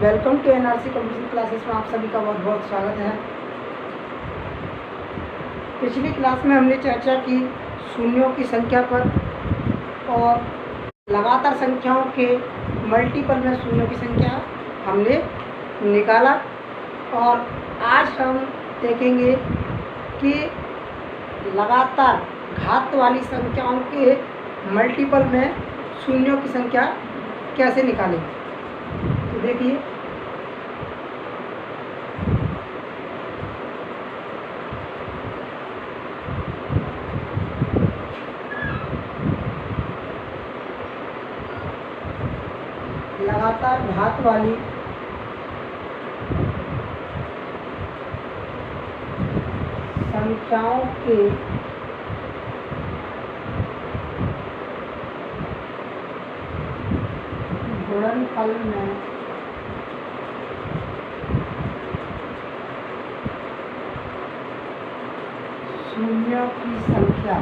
Welcome to NRC computer classes में आप सभी का बहुत बहुत स्वागत है। पिछली क्लास में हमने चर्चा की शून्यों की संख्या पर और लगातार संख्याओं के मल्टीपल में शून्यों की संख्या हमने निकाला। और आज हम देखेंगे कि लगातार घात वाली संख्याओं के मल्टीपल में शून्यों की संख्या कैसे निकालें। तो देखिए, लगातार घात वाली संख्याओं के गुणनफल में शून्यों की संख्या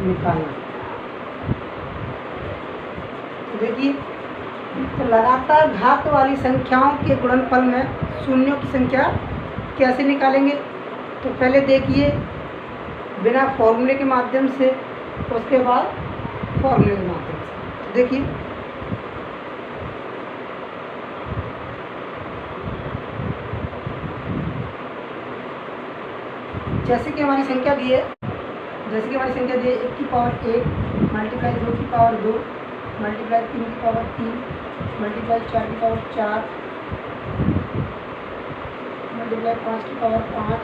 निकालना। तो देखिए, तो लगातार घात वाली संख्याओं के गुणनफल में शून्यों की संख्या कैसे निकालेंगे। तो पहले देखिए बिना फॉर्मूले के माध्यम से, उसके बाद फॉर्मूले के माध्यम से। तो देखिए, जैसे कि हमारी संख्या दी है, 1 की पावर 1 मल्टीप्लाई 2 की पावर 2 मल्टीप्लाई 3 की पावर 3 मल्टीप्लाई 4 की पावर 4 मल्टीप्लाई 5 की power 5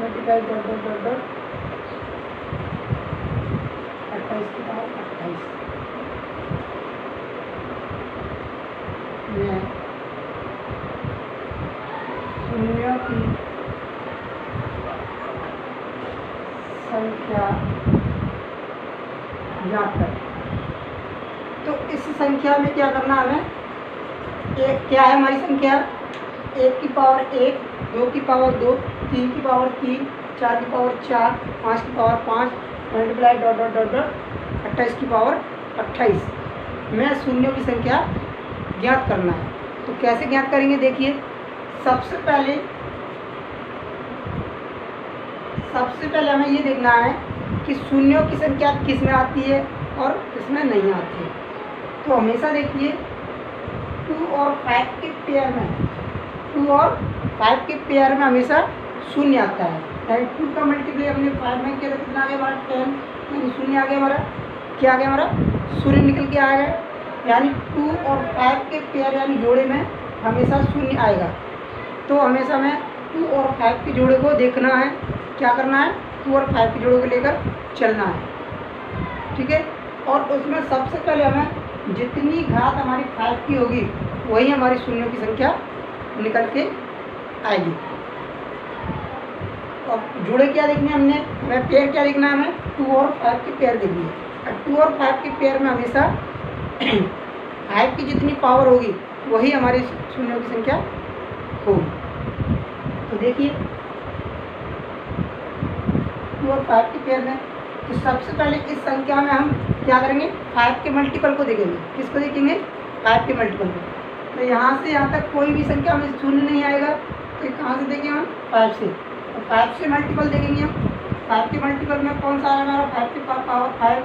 multiply dot dot dot dot 28 की पावर 28 में शून्यों की संख्या ज्ञात करें। तो इस संख्या में क्या करना हमें, एक क्या है हमारी संख्या, 1 की पावर 1 2 की पावर 2 3 की पावर 3 4 की पावर 4 5 की power 5 multiply dot dot dot dot 28 की पावर 28 में शून्यों की संख्या ज्ञात करना है। तो कैसे ज्ञात करेंगे, देखिए सबसे पहले हमें ये देखना है कि शून्यों की संख्या किस में आती है और किस में नहीं आती है। तो हमेशा देखिए 2 और 5 के पेयर में हमेशा शून्य आता है। यानी 2 का मल्टीप्लाई हमने 5 में किया तो कितना आ गया हमारा 10, यानी शून्य आ गया हमारा, क्या आ गया हमारा, शून्य निकल के आ गया। यानी 2 और 5 के पेयर यानी जोड़े में हमेशा शून्य आएगा। तो हमेशा हमें 2 और 5 के जोड़े को देखना है, क्या करना है, 2 और 5 के जोड़ों को लेकर चलना है, ठीक है। और उसमें सबसे पहले हमें जितनी घात हमारी 5 की होगी वही हमारी शून्यों की संख्या निकल के आएगी। और जोड़े क्या देखने हैं हमें पेयर क्या देखना है, हमें 2 और 5 के पेयर देखनी है। 2 और 5 के पेयर में हमेशा 5 की जितनी पावर होगी वही हमारी शून्यों की संख्या होगी। तो देखिए 2 और 5 के पेयर में, तो सबसे पहले इस संख्या में हम क्या करेंगे, 5 के मल्टीपल को देखेंगे। किसको देखेंगे, 5 के मल्टीपल को। तो यहाँ से यहाँ तक कोई भी संख्या में शून्य नहीं आएगा, तो कहाँ से देखेंगे हम, 5 से। तो 5 से मल्टीपल देखेंगे हम। 5 के मल्टीपल में कौन सा आएगा हमारा, 5 के पावर 5।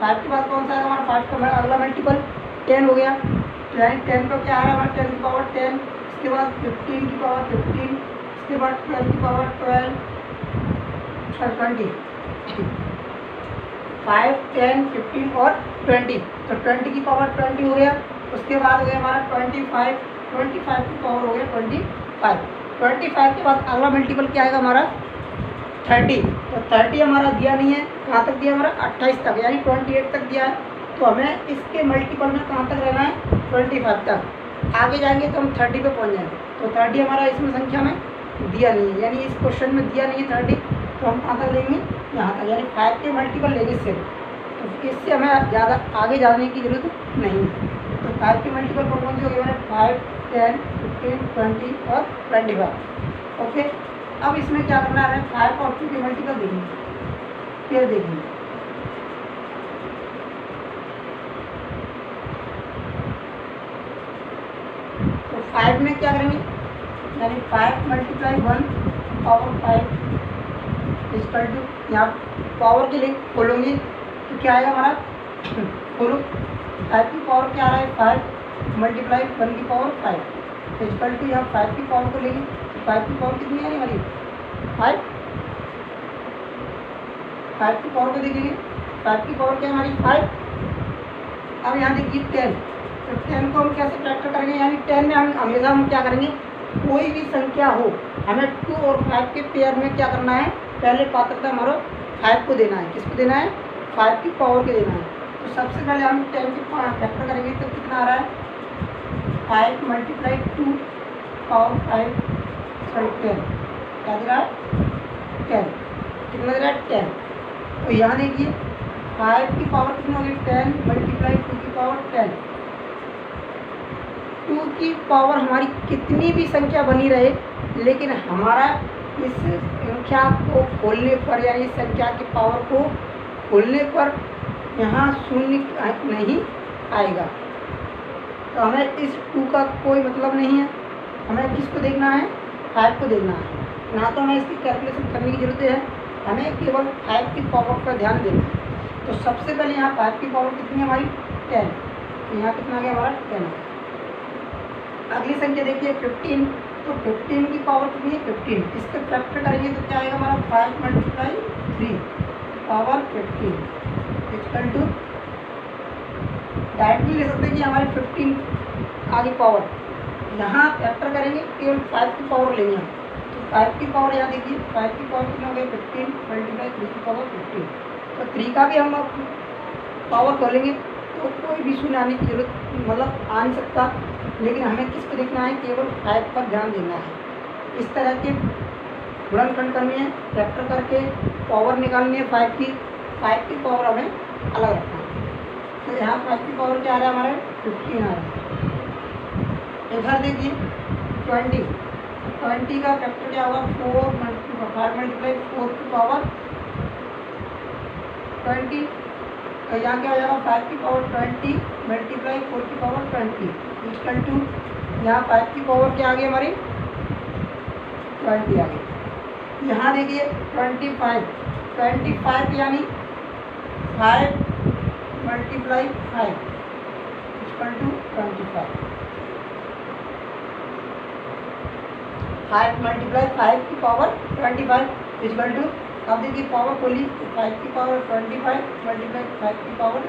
5 के बाद कौन सा आएगा हमारा, 5 का अगला मल्टीपल 10 हो गया। यानी 10 का क्या आ रहा है हमारा, 10 की पावर 10। इसके बाद 15 की पावर 15, इसके बाद 12 की पावर 12 20, 5 10 15 और 20। तो 20 की पावर 20 हो गया। उसके बाद हो गया हमारा 25 की पावर हो गया 25। 25 के बाद अगला मल्टीपल क्या आएगा हमारा, 30। तो 30 हमारा दिया नहीं है, कहाँ तक दिया हमारा, 28 तक, यानी 28 तक दिया है। तो हमें इसके मल्टीपल में कहाँ तक रहना है, 25 तक। आगे जाएंगे तो हम 30 पे पहुँच जाएंगे। तो 30 हमारा इसमें संख्या में दिया नहीं है, यानी इस क्वेश्चन में दिया नहीं है 30। तो हम कहाँ तक लेंगे, यहाँ तक, यानी 5 के मल्टीपल लेंगे सिर्फ। तो इससे हमें ज़्यादा आगे जाने की जरूरत नहीं है। तो 5 के मल्टीपल कौन से हो गए हमारे, 5 10, 15, 20 और 25। ओके, अब इसमें क्या करना है, 5 और 2 के मल्टीपल देखेंगे, पेयर देखेंगे। तो 5 में क्या करेंगे, यानी 5 मल्टीप्लाई 1 पावर 5 इक्वल टू, यहाँ पावर के लिए खोलोगे तो क्या आएगा हमारा, खोलो 5 की पावर क्या आ रहा है, 5 मल्टीप्लाई 1 की पावर 5 इक्वल टू, यहाँ 5 की पावर को लेंगे तो 5 की पावर कितनी आ रही हमारी, 5 की पावर को देखेंगे, 5 की पावर क्या है हमारी 5। अब यहाँ देखिए 10, तो 10 को हम कैसे फैक्टर करेंगे, यानी 10 में हम हमेशा हम क्या करेंगे, कोई भी संख्या हो हमें 2 और 5 के पेयर में क्या करना है, पहले पात्रता हमारा 5 को देना है, किसको देना है, 5 की पावर के देना है। तो सबसे पहले हम 10 की फैक्टर करेंगे तो कितना आ रहा है, 5 मल्टीप्लाई 2 पावर 5 सॉरी 10, क्या दे रहा है 10, कितना दे रहा है 10। तो यहाँ देखिए 5 की पावर कितनी होगी, 10 मल्टीप्लाई 2 की पावर 10। 2 की पावर हमारी कितनी भी संख्या बनी रहे, लेकिन हमारा इस संख्या को खोलने पर, यानी इस संख्या की पावर को खोलने पर यहाँ शून्य नहीं आएगा। तो हमें इस 2 का कोई मतलब नहीं है, हमें किसको देखना है, 5 को देखना है। ना तो हमें इसकी कैलकुलेशन करने की ज़रूरत है, हमें केवल 5 की पावर पर ध्यान देना है। तो सबसे पहले यहाँ 5 की पावर कितनी है हमारी 10, तो यहाँ कितना आ गया हमारा 10। अगली संख्या देखिए 15, तो 15 की पावर कितनी है 15, इसका फैक्टर करेंगे तो क्या आएगा हमारा 5 multiply 3 power 15 equal to, directly ले सकते हैं कि हमारी 15 आगे पावर, यहाँ फैक्टर करेंगे केवल 5 की पावर लेंगे हम। तो 5 की पावर यहाँ देखिए 5 की पावर कितना हो गया 15 मल्टीप्लाई 3 की पावर 15। तो 3 का भी हम पावर खोलेंगे तो कोई भी शून्य आने की जरूरत मतलब आ नहीं सकता, लेकिन हमें किसको देखना है, केवल 5 पर ध्यान देना है। इस तरह के गुणनखंड करनी है, फैक्टर करके पावर निकालनी है 5 की पावर हमें अलग रखना है। तो यहाँ 5 की पावर क्या आ रहा है हमारे 15 आ रहा है। इधर देखिए 20 का फैक्टर क्या होगा 5 मल्टीप्लाई 4 की पावर 20, तो यहाँ क्या हो जाएगा 5 की पावर 20 मल्टीप्लाई 4 की पावर 20 इक्वल टू, यहाँ 5 की पावर क्या आ गई हमारी 20 आ गई। यहाँ देखिए 25 यानी 5 मल्टीप्लाई 5 इक्वल टू 25, 5 मल्टीप्लाई 5 की पावर 25 इक्वल टू, अब देखिए पावर खोली 5 की पावर 25 मल्टीप्लाई 5 की पावर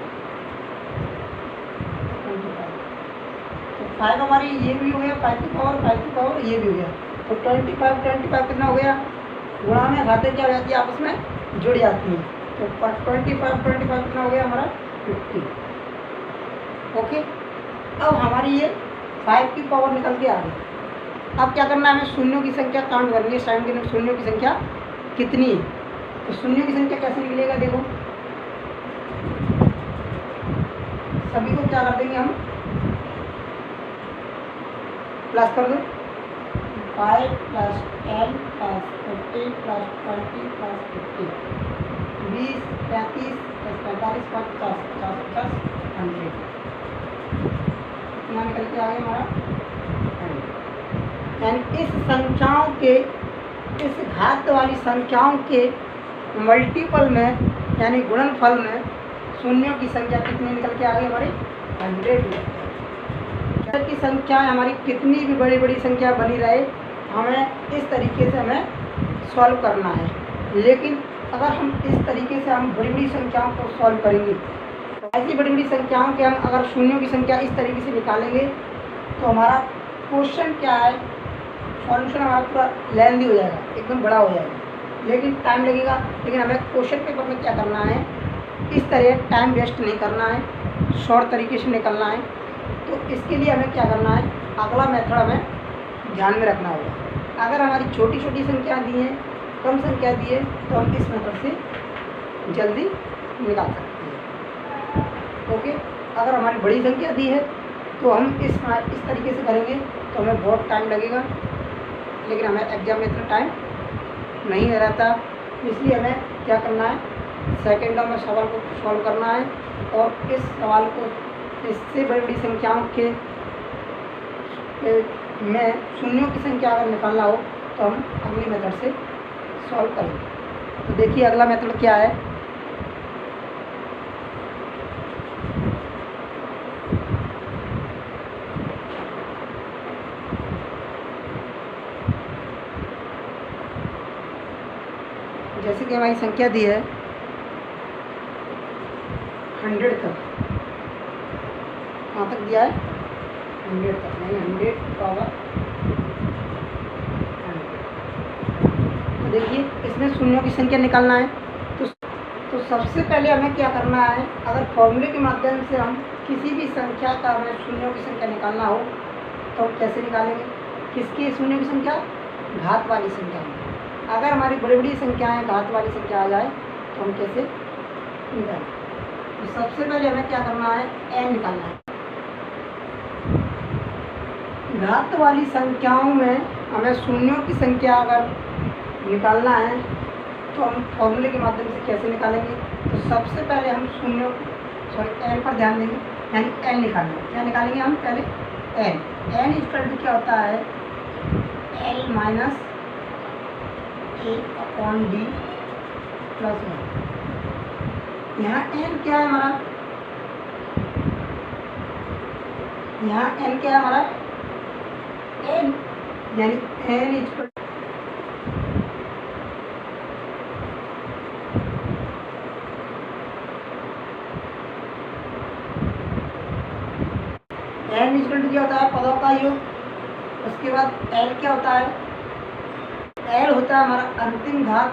25, तो 5 हमारी ये भी हो गया 5 की पावर ये भी हो गया। तो 25 कितना हो गया, गुणा में घाते क्या हो जाती है आपस में जुड़ जाती हैं। तो 25 कितना हो गया हमारा 50। ओके, अब हमारी ये 5 की पावर निकल के आ गई। अब क्या करना है, हमें शून्यों की संख्या काउंट करनी है, टाइम के शून्यों की संख्या कितनी है। तो शून्यों की संख्या कैसे निकलेगा, देखो सभी को क्या कर देंगे हम, प्लस कर दो 5 प्लस 10 प्लस 15 प्लस 20 प्लस 50, 20 35 45 50 50 100, कितना निकल के आ गया हमारा 100। यानी इस संख्याओं के, इस घात वाली संख्याओं के मल्टीपल में, यानी गुणनफल में शून्यों की संख्या कितनी निकल के आ गई हमारी 100। की संख्या हमारी कितनी भी बड़ी बड़ी संख्या बनी रहे, हमें इस तरीके से हमें सॉल्व करना है। लेकिन अगर हम इस तरीके से हम बड़ी बड़ी संख्याओं को सॉल्व करेंगे, तो ऐसी बड़ी बड़ी संख्याओं के हम अगर शून्यों की संख्या इस तरीके से निकालेंगे तो हमारा क्वेश्चन क्या है, सॉल्यूशन हमारा पूरा लेंथी हो जाएगा, एकदम बड़ा हो जाएगा, लेकिन टाइम लगेगा। लेकिन हमें क्वेश्चन पेपर में क्या करना है, इस तरह टाइम वेस्ट नहीं करना है, शॉर्ट तरीके से निकलना है। तो इसके लिए हमें क्या करना है, अगला मेथड हमें ध्यान में रखना होगा। अगर हमारी छोटी छोटी संख्या दी है, कम संख्या दी है, तो हम इस मेथड से जल्दी निकाल सकते हैं। ओके, अगर हमारी बड़ी संख्या दी है तो हम इस तरीके से करेंगे तो हमें बहुत टाइम लगेगा, लेकिन हमें एग्जाम में इतना टाइम नहीं रहता। इसलिए हमें क्या करना है, सेकेंडों में सवाल को सॉल्व करना है, और इस सवाल को इससे बड़ी बड़ी संख्याओं के में शून्यों की संख्या अगर निकालना हो तो हम अगली मेथड से सॉल्व करेंगे। तो देखिए अगला मेथड क्या है। जैसे कि हमारी संख्या दी है 100 तक, कहाँ तक दिया है 100 तक, यानी 100 पावर 100। तो देखिए इसमें शून्यों की संख्या निकालना है। तो सबसे पहले हमें क्या करना है, अगर फॉर्मूले के माध्यम से हम किसी भी संख्या का हमें शून्यों की संख्या निकालना हो तो हम कैसे निकालेंगे, किसकी शून्यों की संख्या, घात वाली संख्या में। अगर हमारी बड़ी बड़ी संख्याएं घात वाली संख्या आ जाए तो हम कैसे निकालें। तो सबसे पहले हमें क्या करना है, n निकालना है। घात वाली संख्याओं में हमें शून्यों की संख्या अगर निकालना है तो हम फॉर्मूले के माध्यम से कैसे निकालेंगे। तो सबसे पहले हम शून्यों n पर ध्यान देंगे, यानी n निकालना है। क्या निकालेंगे हम, पहले n इक्वल टू क्या होता है, l माइनस a/d प्लस 1। यहाँ n क्या है हमारा, यहाँ n क्या है हमारा, n यानी n इक्वल टू क्या होता है, पदों का योग। उसके बाद l क्या होता है, l होता है हमारा अंतिम घात,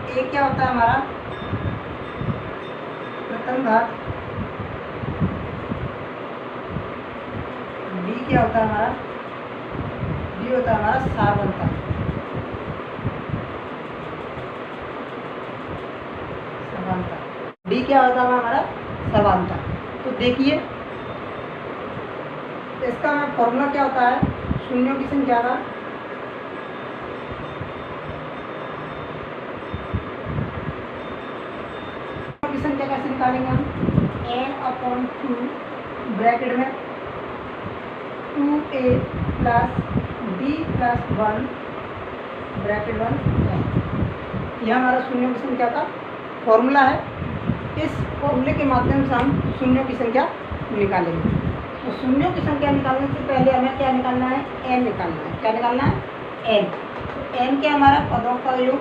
a क्या होता है हमारा प्रथम घात, d क्या होता है हमारा, d होता है हमारा सारवंता। डी क्या होता है हमारा सर्वांता। तो देखिए इसका हमें फॉर्मूला क्या होता है, शून्यों की संख्या का संख्या कैसे निकालेंगे हम, n/2 ब्रैकेट में 2a plus d plus 1 bracket 1 यह हमारा शून्यों की संख्या का फॉर्मूला है। इस फॉर्मूले के माध्यम से हम शून्यों की संख्या निकालेंगे। तो शून्यों की संख्या निकालने से पहले हमें क्या निकालना है, n निकालना है। क्या निकालना है, n। तो n क्या हमारा पदों का योग,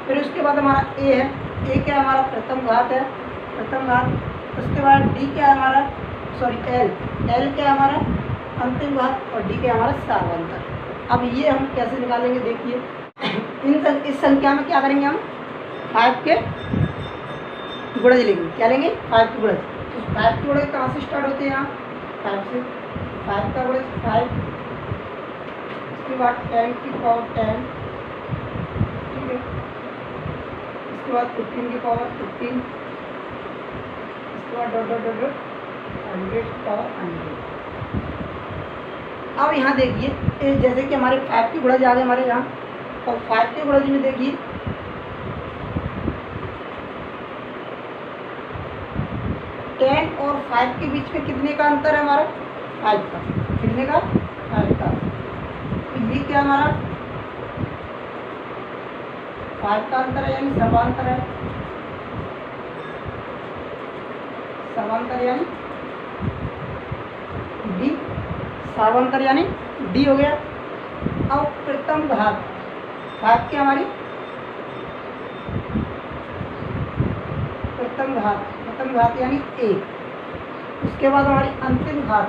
फिर उसके बाद हमारा a है, a क्या हमारा प्रथम घात है, प्रथम घात। उसके बाद d क्या है हमारा, l क्या हमारा अंतिम घात, और d क्या हमारा सारवंतर। अब ये हम कैसे निकालेंगे, देखिए इस संख्या में क्या करेंगे हम, 5 के गुणज लेंगे। क्या लेंगे, 5 के गुणज। तो 5 के गुणज कहाँ से स्टार्ट होते हैं, यहाँ 5 से, 5 का गुणज 5, उसके बाद 10 की पावर 10, ठीक है, उसके बाद 15 की पावर 15, उसके बाद डॉट डॉट डॉट 100 की पावर 100। अब यहाँ देखिए जैसे कि हमारे 5 के गुणज आ गए हमारे यहाँ, और 5 के गुणज में देखिए 10 और 5 के बीच में कितने का अंतर है हमारा, 5 का। कितने का, 5 का। तो ये क्या हमारा 5 का अंतर है, यानी सर्वांतर है। सर्वांतर यानी डी, सर्वांतर यानी डी हो गया। अब प्रथम घात 5 की हमारी प्रथम घात यानी a। उसके बाद हमारी अंतिम घात,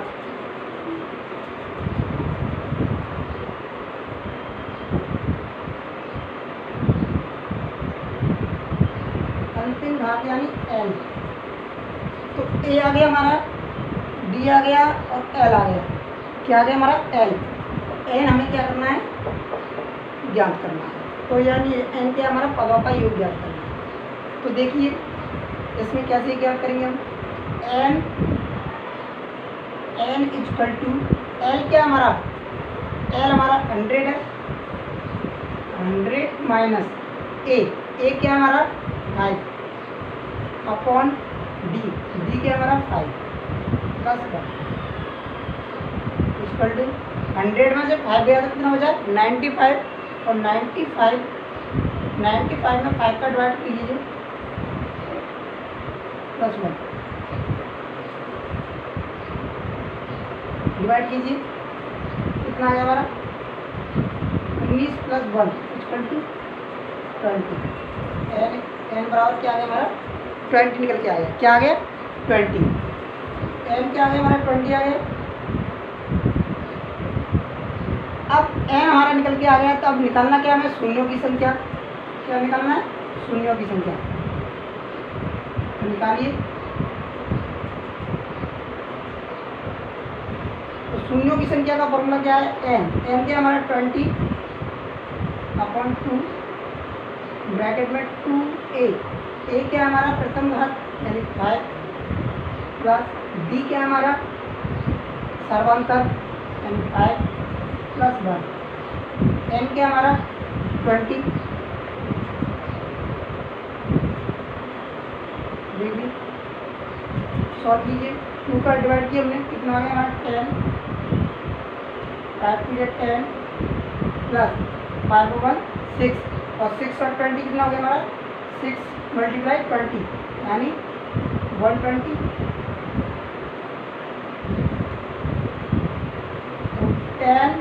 यानी l। तो a आ गया हमारा, d आ गया और l आ गया। क्या आ गया हमारा l। n हमें क्या करना है, ज्ञात करना है। तो यानी n क्या हमारा पदों का योग ज्ञात करना है। तो देखिए इसमें कैसे क्या करेंगे हम, n इक्वल टू l क्या हमारा, l हमारा 100 है, 100 माइनस a क्या हमारा 5 अपॉन d क्या हमारा 5 प्लस 1 इक्वल टू 100 में से 5 गया तो कितना बचा 95, और 95 में 5 का डिवाइड कीजिए प्लस 1 डिवाइड कीजिए, कितना आ गया हमारा 19 प्लस 1 इक्वल टू 20। n बराबर क्या आ गया हमारा 20 निकल के आ गया, क्या आ गया 20, n क्या आ गया हमारा 20 आ गया। अब n हमारा निकल के आ गया, तो अब निकालना क्या हमें, शून्यों की संख्या, क्या निकालना है, शून्यों की संख्या, तो निकालिए। तो शून्यों की संख्या का फॉर्मूला क्या है, n क्या हमारा 20 अपॉन 2 ब्रैकेट में 2a क्या हमारा प्रथम घात यानी 5 प्लस d क्या हमारा सर्वांतर यानी 5 प्लस 1, n क्या हमारा 20, देखिए सॉल्व कीजिए, 2 का डिवाइड किया हमने, कितना आ गया हमारा 10, 5 टू 10 प्लस 5 1 6, और 6 और 20 कितना हो गया हमारा 6 मल्टीप्लाई 20 यानी 120, तो 10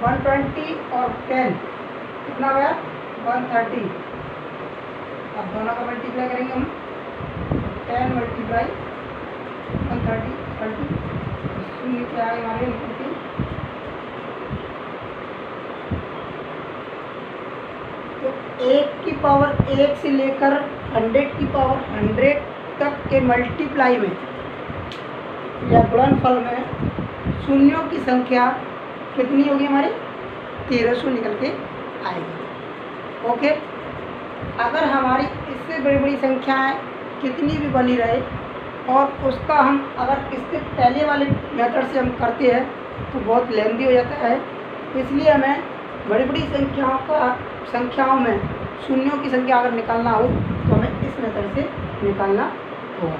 120 और 10 कितना हो गया 130। अब दोनों का मल्टीप्लाई करेंगे हम, 10 मल्टीप्लाई 130 शून्य क्या है हमारे निकल के, तो 1 की पावर 1 से लेकर 100 की पावर 100 तक के मल्टीप्लाई में या गुणनफल में शून्यों की संख्या कितनी होगी हमारी 1300 निकल के आएगी। ओके, अगर हमारी इससे बड़ी बड़ी संख्याएं कितनी भी बनी रहे और उसका हम अगर इससे पहले वाले मेथड से हम करते हैं तो बहुत लेंदी हो जाता है, इसलिए हमें बड़ी बड़ी संख्याओं में शून्यों की संख्या अगर निकालना हो तो हमें इस मेथड से निकालना होगा।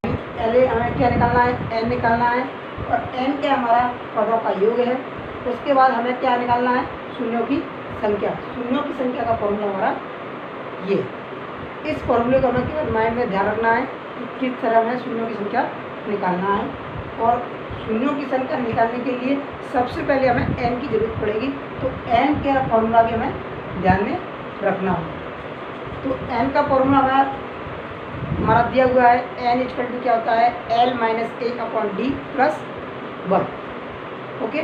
पहले हमें क्या निकालना है, n निकालना है, और n क्या हमारा पदों का योग है। उसके बाद हमें क्या निकालना है, शून्यों की संख्या। शून्यों की संख्या का फॉर्मूला हमारा ये, इस फॉर्मूले को हमें केवल माइंड में ध्यान रखना है कि किस तरह हमें शून्यों की संख्या निकालना है। और शून्यों की संख्या निकालने के लिए सबसे पहले हमें n की जरूरत पड़ेगी, तो n का फॉर्मूला भी हमें ध्यान में रखना होगा। तो n का फॉर्मूला हमारा दिया हुआ है, n इक्वल टू क्या होता है l minus 1 upon D plus 1। Okay,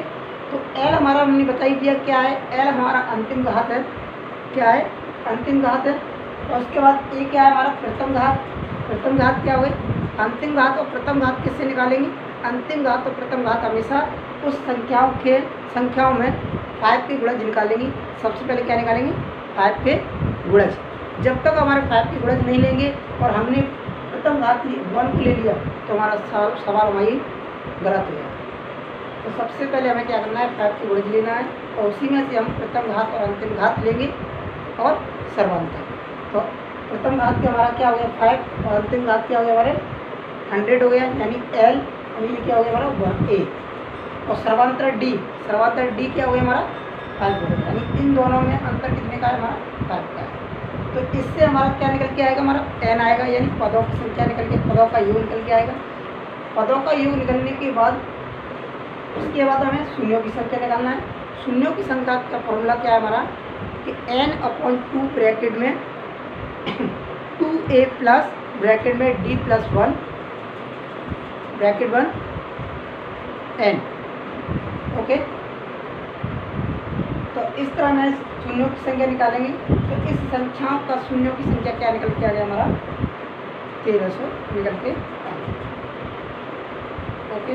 तो l हमारा हमने बताई दिया क्या है, l हमारा अंतिम घात है, क्या है अंतिम घात है। और उसके बाद a क्या है हमारा प्रथम घात। प्रथम घात क्या हुए, अंतिम घात और प्रथम घात किससे निकालेंगे, अंतिम घात और प्रथम घात हमेशा उस संख्याओं में 5 के गुणज निकालेंगे। सबसे पहले क्या निकालेंगे, 5 के गुणज। जब तक हमारे 5 के गुणज नहीं लेंगे और हमने प्रथम घात 1 को ले लिया तो हमारा सवाल हमारी गलत हो जाएगा। तो सबसे पहले हमें क्या करना है, 5 के गुणज लेना है, और उसी में से हम प्रथम घात और अंतिम घात लेंगे और सर्वांतर। तो प्रथम घात का हमारा क्या हो गया 5, और अंतिम घात क्या हो गया हमारे 100 हो गया, यानी l, और ये क्या हो गया हमारा 1a, और सर्वांतर d क्या हो गया हमारा 5 हो गया, यानी इन दोनों में अंतर कितने का है हमारा 5 का है। तो इससे हमारा क्या निकल के आएगा, हमारा n आएगा, यानी पदों की संख्या निकल के, पदों का योग निकल के आएगा। पदों का योग निकलने के बाद उसके बाद हमें शून्यों की संख्या निकालना है। शून्यों की संख्या का फॉर्मूला क्या है हमारा कि n/2 ब्रैकेट में 2a प्लस ब्रैकेट में d plus 1 bracket 1 n। Okay, तो इस तरह में शून्यों की संख्या निकालेंगे। तो इस संख्याओं का शून्यों की संख्या क्या निकल के आ गया हमारा 1300 निकल के। ओके।